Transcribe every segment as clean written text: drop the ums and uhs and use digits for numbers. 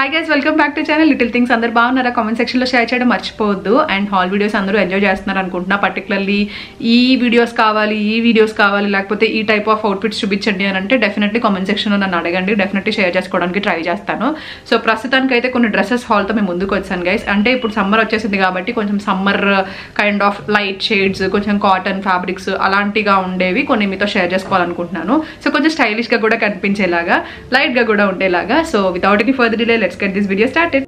Hi guys, welcome back to channel Little Things. అందరూ బాగున్నారా? Comment section లో share చేయడం మర్చిపోవద్దు. అండ్ హాల్ వీడియోస్ అందరూ ఎంజాయ్ చేస్తున్నారు అనుకుంటున్నా. పర్టికులర్లీ ఈ వీడియోస్ కావాలి లేకపోతే ఈ టైప్ ఆఫ్ అవుట్ఫిట్స్ చూపించండి అని అంటే డెఫినెట్లీ కామెంట్ సెక్షన్ లో నన్ను అడగండి. డెఫినెట్లీ షేర్ చేసుకోవడానికి ట్రై చేస్తాను. సో ప్రస్తుతానికి అయితే కొన్ని డ్రెస్సెస్ హాల్ తో మేము ముందుకు వచ్చాను గైస్. అంటే ఇప్పుడు సమ్మర్ వచ్చేసింది కాబట్టి కొంచెం summer kind of light shades, కొంచెం కాటన్ ఫ్యాబ్రిక్స్ అలాంటిగా ఉండేవి కొన్ని మీతో షేర్ చేసుకోవాలనుకుంటున్నాను. సో కొంచెం స్టైలిష్ గా కూడా కనిపించేలాగా, లైట్ గా కూడా ఉండేలాగా. So without any further delay, let's get this video started.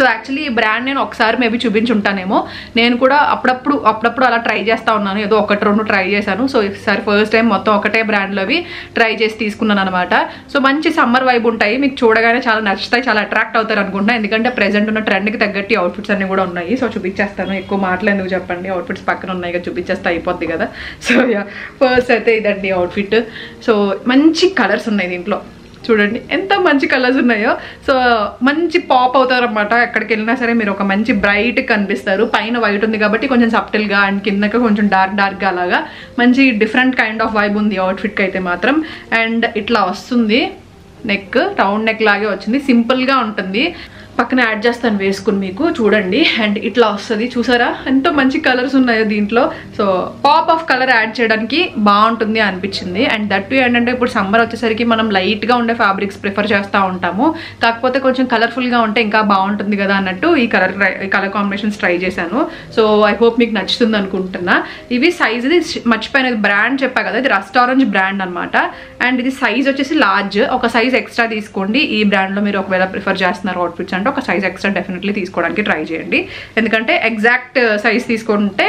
So actually ఈ బ్రాండ్ నేను ఒకసారి మేబీ చూపించుంటానేమో. నేను కూడా అప్పుడప్పుడు అలా ట్రై చేస్తూ ఉన్నాను. ఏదో ఒకటి రెండు ట్రై చేశాను. సో ఈసారి ఫస్ట్ టైం మొత్తం ఒకటే బ్రాండ్లో అవి ట్రై చేసి తీసుకున్నాను అనమాట. సో మంచి సమ్మర్ వైబ్ ఉంటాయి, మీకు చూడగానే చాలా నచ్చుతాయి, చాలా అట్రాక్ట్ అవుతారు అనుకుంటున్నా. ఎందుకంటే ప్రెజెంట్ ఉన్న ట్రెండ్కి తగ్గట్టు అవుట్ఫిట్స్ అన్ని కూడా ఉన్నాయి. సో చూపించేస్తాను. ఎక్కువ మాటలు ఎందుకు చెప్పండి, అవుట్ఫిట్స్ పక్కన ఉన్నాయి కదా, చూపించేస్తే అయిపోద్ది కదా. సో ఫస్ట్ అయితే ఇదండి అవుట్ఫిట్. సో మంచి కలర్స్ ఉన్నాయి దీంట్లో, చూడండి ఎంత మంచి కలర్స్ ఉన్నాయో. సో మంచి పాప్ అవుతారు అనమాట. ఎక్కడికి వెళ్ళినా సరే మీరు ఒక మంచి బ్రైట్ కనిపిస్తారు. పైన వైట్ ఉంది కాబట్టి కొంచెం సబ్టిల్గా, అండ్ కిందకి కొంచెం డార్క్గా అలాగా మంచి డిఫరెంట్ కైండ్ ఆఫ్ వైబ్ ఉంది అవుట్ఫిట్కి అయితే మాత్రం. అండ్ ఇట్లా వస్తుంది నెక్, రౌండ్ నెక్ లాగే వచ్చింది, సింపుల్గా ఉంటుంది. పక్కన యాడ్ చేస్తాను వేసుకుని మీకు చూడండి. అండ్ ఇట్లా వస్తుంది, చూసారా ఎంతో మంచి కలర్స్ ఉన్నాయో దీంట్లో. So pop of colour add చేయడానికి బాగుంటుంది అనిపించింది. అండ్ దట్ ఏంటంటే ఇప్పుడు సమ్మర్ వచ్చేసరికి మనం లైట్గా ఉండే ఫ్యాబ్రిక్స్ ప్రిఫర్ చేస్తూ ఉంటాము. కాకపోతే కొంచెం కలర్ఫుల్గా ఉంటే ఇంకా బాగుంటుంది కదా అన్నట్టు ఈ కలర్ కాంబినేషన్స్ ట్రై చేశాను. సో ఐ హోప్ మీకు నచ్చుతుంది అనుకుంటున్నా. ఇవి సైజ్, ఇది మర్చిపోయినది బ్రాండ్ చెప్పా కదా, ఇది రెస్టారెంట్ బ్రాండ్ అనమాట. అండ్ ఇది సైజ్ వచ్చేసి లార్జ్, ఒక సైజ్ ఎక్స్ట్రా తీసుకోండి. ఈ బ్రాండ్లో మీరు ఒకవేళ ప్రిఫర్ చేస్తున్నారు అవుట్ఫిట్స్ అంటే ఒక సైజ్ ఎక్స్ట్రా డెఫినెట్లీ తీసుకోవడానికి ట్రై చేయండి. ఎందుకంటే ఎగ్జాక్ట్ సైజ్ తీసుకుంటే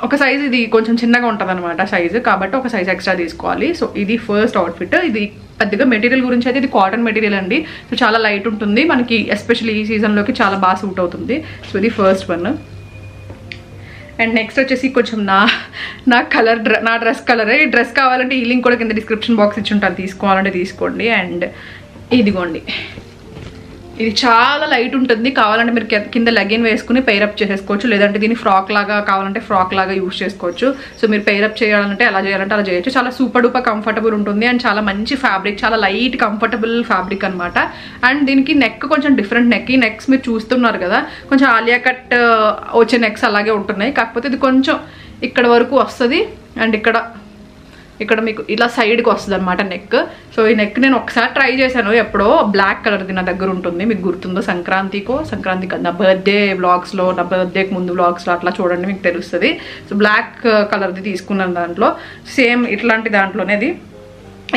ఒక సైజ్ ఇది కొంచెం చిన్నగా ఉంటుంది అనమాట సైజు, కాబట్టి ఒక సైజ్ ఎక్స్ట్రా తీసుకోవాలి. సో ఇది ఫస్ట్ అవుట్ఫిట్. ఇది పెద్దగా మెటీరియల్ గురించి అయితే ఇది కాటన్ మెటీరియల్ అండి. సో చాలా లైట్ ఉంటుంది మనకి, ఎస్పెషల్లీ ఈ సీజన్లోకి చాలా బాగా సూట్ అవుతుంది. సో ఇది ఫస్ట్ వన్. అండ్ నెక్స్ట్ వచ్చేసి కొంచెం నా కలర్, నా డ్రెస్ కలరే. ఈ డ్రెస్ కావాలంటే ఈ లింక్ కూడా కింద డిస్క్రిప్షన్ బాక్స్ ఇచ్చి ఉంటాను, తీసుకోవాలంటే తీసుకోండి. అండ్ ఇదిగోండి, ఇది చాలా లైట్ ఉంటుంది. కావాలంటే మీరు కింద లెగిన్ వేసుకుని పెయిరప్ చేసేసుకోవచ్చు, లేదంటే దీన్ని ఫ్రాక్ లాగా కావాలంటే ఫ్రాక్ లాగా యూజ్ చేసుకోవచ్చు. సో మీరు పెయిరప్ చేయాలంటే అలా చేయాలంటే అలా చేయొచ్చు. చాలా సూపర్ డూపర్ కంఫర్టబుల్ ఉంటుంది. అండ్ చాలా మంచి ఫ్యాబ్రిక్, చాలా లైట్ కంఫర్టబుల్ ఫ్యాబ్రిక్ అనమాట. అండ్ దీనికి నెక్ కొంచెం డిఫరెంట్ నెక్. ఈ నెక్స్ మీరు చూస్తున్నారు కదా, కొంచెం ఆలియా కట్ వచ్చే నెక్స్ అలాగే ఉంటున్నాయి. కాకపోతే ఇది కొంచెం ఇక్కడ వరకు వస్తుంది. అండ్ ఇక్కడ మీకు ఇలా సైడ్కి వస్తుంది అనమాట నెక్. సో ఈ నెక్ నేను ఒకసారి ట్రై చేశాను ఎప్పుడో, బ్లాక్ కలర్ది నా దగ్గర ఉంటుంది, మీకు గుర్తుందో, సంక్రాంతి నా బర్త్డే వ్లాగ్స్లో, నా బర్త్డేకి ముందు వ్లాగ్స్లో అట్లా చూడండి మీకు తెలుస్తుంది. సో బ్లాక్ కలర్ది తీసుకున్నాను. దాంట్లో సేమ్ ఇట్లాంటి దాంట్లోనే ఇది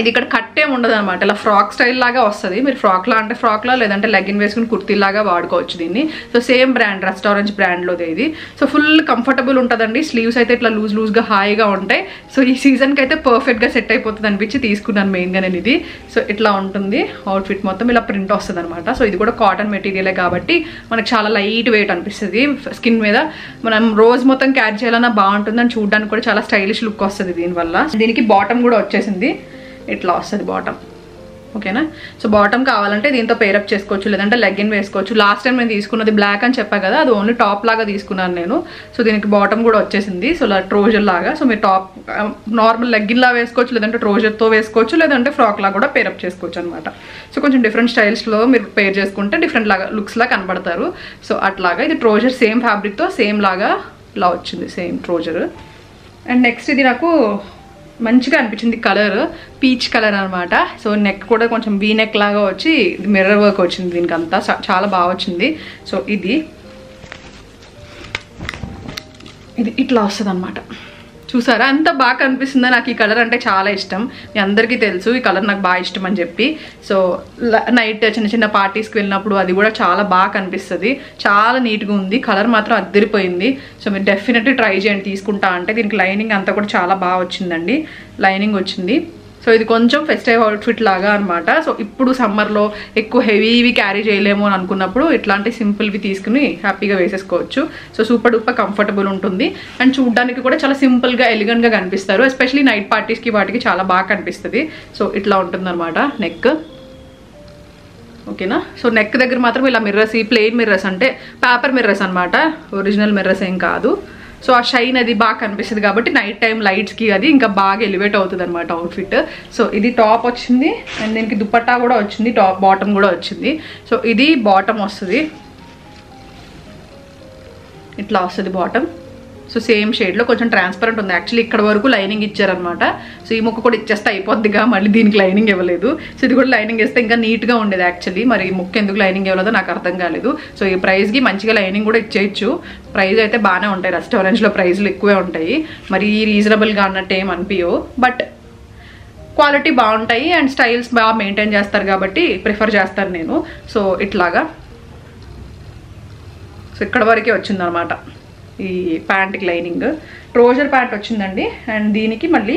ఇక్కడ కట్ ఏమి ఉండదు అనమాట, ఇలా ఫ్రాక్ స్టైల్ లాగా వస్తుంది. మీరు ఫ్రాక్లా అంటే ఫ్రాక్లా, లేదంటే లెగిన్ వేసుకుని కుర్తీలాగా వాడుకోవచ్చు దీన్ని. సో సేమ్ బ్రాండ్, రెస్టారెంట్ బ్రాండ్లోదే ఇది. సో ఫుల్ కంఫర్టబుల్ ఉంటుందండి. స్లీవ్స్ అయితే ఇట్లా లూజ్గా హాయిగా ఉంటాయి. సో ఈ సీజన్కి అయితే పర్ఫెక్ట్గా సెట్ అయిపోతుంది అనిపించి తీసుకున్నాను మెయిన్గా నేను ఇది. సో ఇట్లా ఉంటుంది అవుట్ఫిట్ మొత్తం, ఇలా ప్రింట్ వస్తుంది అనమాట. సో ఇది కూడా కాటన్ మెటీరియలే కాబట్టి మనకు చాలా లైట్ వెయిట్ అనిపిస్తుంది స్కిన్ మీద. మనం రోజు మొత్తం క్యారీ చేయాలన్నా బాగుంటుంది, అని చూడడానికి కూడా చాలా స్టైలిష్ లుక్ వస్తుంది దీనివల్ల. దీనికి బాటమ్ కూడా వచ్చేసింది, ఇట్లా వస్తుంది బాటమ్. ఓకేనా? సో బాటమ్ కావాలంటే దీంతో పేరప్ చేసుకోవచ్చు, లేదంటే లెగిన్ వేసుకోవచ్చు. లాస్ట్ టైం నేను తీసుకున్నది బ్లాక్ అని చెప్పా కదా, అది ఓన్లీ టాప్ లాగా తీసుకున్నాను నేను. సో దీనికి బాటమ్ కూడా వచ్చేసింది, సో ట్రోజర్ లాగా. సో మీరు టాప్ నార్మల్ లెగిన్ లా వేసుకోవచ్చు, లేదంటే ట్రోజర్తో వేసుకోవచ్చు, లేదంటే ఫ్రాక్ లాగా కూడా పేరప్ చేసుకోవచ్చు అనమాట. సో కొంచెం డిఫరెంట్ స్టైల్స్లో మీరు పేర్ చేసుకుంటే డిఫరెంట్ లాగా లుక్స్ లా కనబడతారు. సో అట్లాగా ఇది ట్రోజర్, సేమ్ ఫ్యాబ్రిక్తో సేమ్ లాగా ఇలా వచ్చింది, సేమ్ ట్రోజర్. అండ్ నెక్స్ట్ ఇది నాకు మంచిగా అనిపించింది కలర్, పీచ్ కలర్ అనమాట. సో నెక్ కూడా కొంచెం వీ నెక్ లాగా వచ్చి మిర్రర్ వర్క్ వచ్చింది దీనికి, అంతా చాలా బాగా వచ్చింది. సో ఇది ఇట్లా వస్తుంది అనమాట. చూసారా ఎంత బాగా కనిపిస్తుందో. నాకు ఈ కలర్ అంటే చాలా ఇష్టం, మీ అందరికీ తెలుసు ఈ కలర్ నాకు బాగా ఇష్టం అని చెప్పి. సో నైట్ చిన్న పార్టీస్కి వెళ్ళినప్పుడు అది కూడా చాలా బాగా కనిపిస్తుంది. చాలా నీట్గా ఉంది, కలర్ మాత్రం అద్దరిపోయింది. సో మీరు డెఫినెట్లీ ట్రై చేయండి తీసుకుంటా అంటే. దీనికి లైనింగ్ అంతా కూడా చాలా బాగా వచ్చిందండి, లైనింగ్ వచ్చింది. సో ఇది కొంచెం ఫెస్టివ్ అవుట్ఫిట్ లాగా అనమాట. సో ఇప్పుడు సమ్మర్లో ఎక్కువ హెవీవి క్యారీ చేయలేము అని అనుకున్నప్పుడు ఇట్లాంటి సింపుల్వి తీసుకుని హ్యాపీగా వేసేసుకోవచ్చు. సో సూపర్ డూపర్ కంఫర్టబుల్ ఉంటుంది. అండ్ చూడడానికి కూడా చాలా సింపుల్గా ఎలిగెంట్గా కనిపిస్తారు, ఎస్పెషలీ నైట్ పార్టీస్కి వాటికి చాలా బాగా కనిపిస్తుంది. సో ఇట్లా ఉంటుంది అనమాట నెక్. ఓకేనా? సో నెక్ దగ్గర మాత్రం ఇలా మిర్రర్స్, ఈ ప్లెయిన్ మిర్రర్స్ అంటే పేపర్ మిర్రర్స్ అనమాట, ఒరిజినల్ మిర్రర్స్ ఏం కాదు. సో ఆ షైన్ అది బాగా కనిపిస్తుంది కాబట్టి నైట్ టైం లైట్స్కి అది ఇంకా బాగా ఎలివేట్ అవుతుంది అనమాట అవుట్ఫిట్. సో ఇది టాప్ వచ్చింది అండ్ దీనికి దుపట్టా కూడా వచ్చింది, టాప్ బాటమ్ కూడా వచ్చింది. సో ఇది బాటమ్ వస్తుంది, ఇట్లా వస్తుంది బాటమ్. సో సేమ్ షేడ్లో కొంచెం ట్రాన్స్పరెంట్ ఉంది. యాక్చువల్లీ ఇక్కడ వరకు లైనింగ్ ఇచ్చారనమాట. సో ఈ ముక్క కూడా ఇచ్చేస్తే అయిపోద్దిగా, మళ్ళీ దీనికి లైనింగ్ ఇవ్వలేదు. సో ఇది కూడా లైనింగ్ వేస్తే ఇంకా నీట్గా ఉండేది యాక్చువల్లీ. మరి ఈ ముక్క ఎందుకు లైనింగ్ ఇవ్వలేదో నాకు అర్థం కాలేదు. సో ఈ ప్రైస్కి మంచిగా లైనింగ్ కూడా ఇచ్చేయచ్చు. ప్రైస్ అయితే బాగానే ఉంటాయి, రెస్టారెంట్స్లో ప్రైస్లు ఎక్కువే ఉంటాయి, మరి రీజనబుల్గా అన్నట్టు ఏం అనిపించవు. బట్ క్వాలిటీ బాగుంటాయి అండ్ స్టైల్స్ బాగా మెయింటైన్ చేస్తారు కాబట్టి ప్రిఫర్ చేస్తాను నేను. సో ఇట్లాగా సో ఇక్కడ వరకే వచ్చిందనమాట ఈ ప్యాంట్కి లైనింగ్. ట్రౌజర్ ప్యాంట్ వచ్చిందండి అండ్ దీనికి మళ్ళీ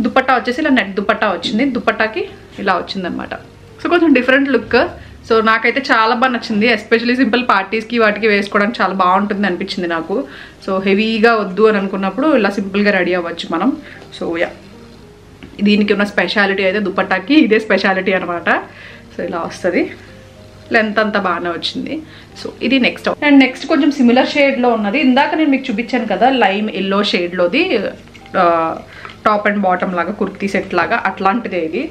దుపట్టా వచ్చేసి ఇలా నెట్ దుపట్టా వచ్చింది, దుపట్టాకి ఇలా వచ్చిందనమాట. సో కొంచెం డిఫరెంట్ లుక్. సో నాకైతే చాలా బాగా నచ్చింది, ఎస్పెషల్లీ సింపుల్ పార్టీస్కి వాటికి వేసుకోవడానికి చాలా బాగుంటుంది అనిపించింది నాకు. సో హెవీగా వద్దు అని అనుకున్నప్పుడు ఇలా సింపుల్గా రెడీ అవ్వచ్చు మనం. సో యా, దీనికి ఉన్న స్పెషాలిటీ అయితే దుపట్టాకి ఇదే స్పెషాలిటీ అనమాట. సో ఇలా వస్తుంది, లెంత్ అంతా బాగానే వచ్చింది. సో ఇది నెక్స్ట్. అండ్ నెక్స్ట్ కొంచెం సిమిలర్ షేడ్లో ఉన్నది, ఇందాక నేను మీకు చూపించాను కదా లైమ్ ఎల్లో షేడ్లోది టాప్ అండ్ బాటమ్ లాగా కుర్తీ సెట్ లాగా, అట్లాంటిదే ఇది.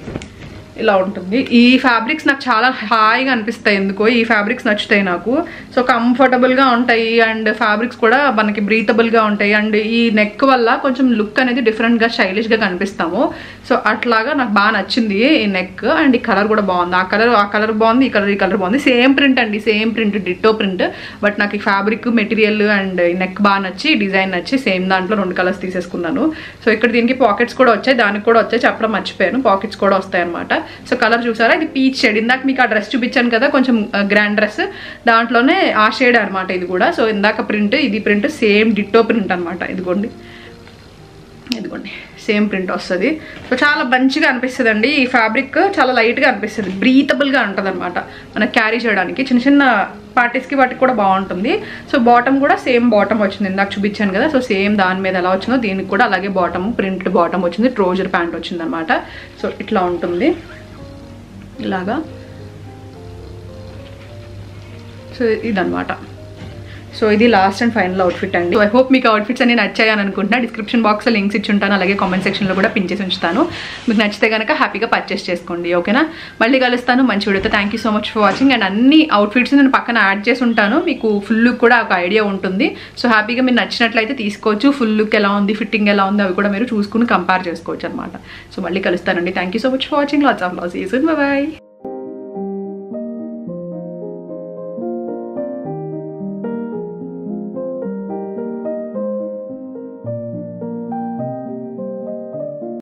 ఇలా ఉంటుంది. ఈ ఫ్యాబ్రిక్స్ నాకు చాలా హాయిగా అనిపిస్తాయి, ఎందుకో ఈ ఫ్యాబ్రిక్స్ నచ్చుతాయి నాకు. సో కంఫర్టబుల్గా ఉంటాయి అండ్ ఫ్యాబ్రిక్స్ కూడా మనకి బ్రీతబుల్గా ఉంటాయి అండ్ ఈ నెక్ వల్ల కొంచెం లుక్ అనేది డిఫరెంట్గా స్టైలిష్గా కనిపిస్తాము. సో అట్లాగా నాకు బాగా నచ్చింది ఈ నెక్. అండ్ ఈ కలర్ కూడా బాగుంది, ఆ కలర్ బాగుంది, ఈ కలర్ బాగుంది. సేమ్ ప్రింట్ అండి, same print, ditto print. But నాకు ఈ ఫ్యాబ్రిక్ మెటీరియల్ అండ్ ఈ నెక్ బాగా నచ్చి, డిజైన్ నచ్చి సేమ్ దాంట్లో 2 కలర్స్ తీసేసుకున్నాను. సో ఇక్కడ దీనికి పాకెట్స్ కూడా వచ్చాయి, దానికి కూడా వచ్చాయి, చెప్పడం మర్చిపోయాను, పాకెట్స్ కూడా వస్తాయి అనమాట. సో కలర్ చూసారా, ఇది పీచ్ షేడ్. ఇందాక మీకు ఆ డ్రెస్ చూపించాను కదా కొంచెం గ్రాండ్ డ్రెస్, దాంట్లోనే ఆ షేడ్ అనమాట ఇది కూడా. సో ఇందాక ప్రింట్, ఇది ప్రింట్ సేమ్ డిట్టో ప్రింట్ అనమాట. ఇదిగోండి సేమ్ ప్రింట్ వస్తుంది. సో చాలా మంచిగా అనిపిస్తుంది అండి ఈ ఫ్యాబ్రిక్, చాలా లైట్గా అనిపిస్తుంది, బ్రీతబుల్గా ఉంటుంది అనమాట మనకు క్యారీ చేయడానికి. చిన్న చిన్న పార్టీస్కి వాటికి కూడా బాగుంటుంది. సో బాటమ్ కూడా సేమ్ బాటమ్ వచ్చింది, ఇందాక చూపించాను కదా. సో సేమ్ దాని మీద ఎలా వచ్చిందో దీనికి కూడా అలాగే బాటమ్, ప్రింట్ బాటమ్ వచ్చింది, ట్రౌజర్ ప్యాంట్ వచ్చింది అనమాట. సో ఇట్లా ఉంటుంది ఇలాగా. సో ఇదనమాట. సో ఇది లాస్ట్ అండ్ ఫైనల్ అవుట్ఫిట్ అండి. ఐ హోప్ మీకు అవుట్ఫిట్స్ అన్ని నచ్చాయని అనుకుంటున్నా. డిస్క్రిప్షన్ బాక్స్లో లింక్స్ ఇచ్చి ఉంటాను, అలాగే కామెంట్ సెక్షన్లో కూడా పిన్ చేసి ఉంచుతాను. మీకు నచ్చితే కనుక హ్యాపీగా పర్చేస్ చేసుకోండి, ఓకేనా? మళ్ళీ కలుస్తాను మంచి వీడియోతో. Thank you so much for watching. And అన్ని అవుట్ఫిట్స్ నేను పక్కన యాడ్ చేసి ఉంటాను, మీకు ఫుల్ లుక్ కూడా ఒక ఐడియా ఉంటుంది. సో హ్యాపీగా మీరు నచ్చినట్లయితే తీసుకోవచ్చు. ఫుల్ లుక్ ఎలా ఉంది, ఫిట్టింగ్ ఎలా ఉంది, అవి కూడా మీరు చూసుకుని కంపేర్ చేసుకోవచ్చు అనమాట. సో మళ్ళీ కలుస్తానండి. Thank you so much for watching. Lots of love. See you soon. Bye by.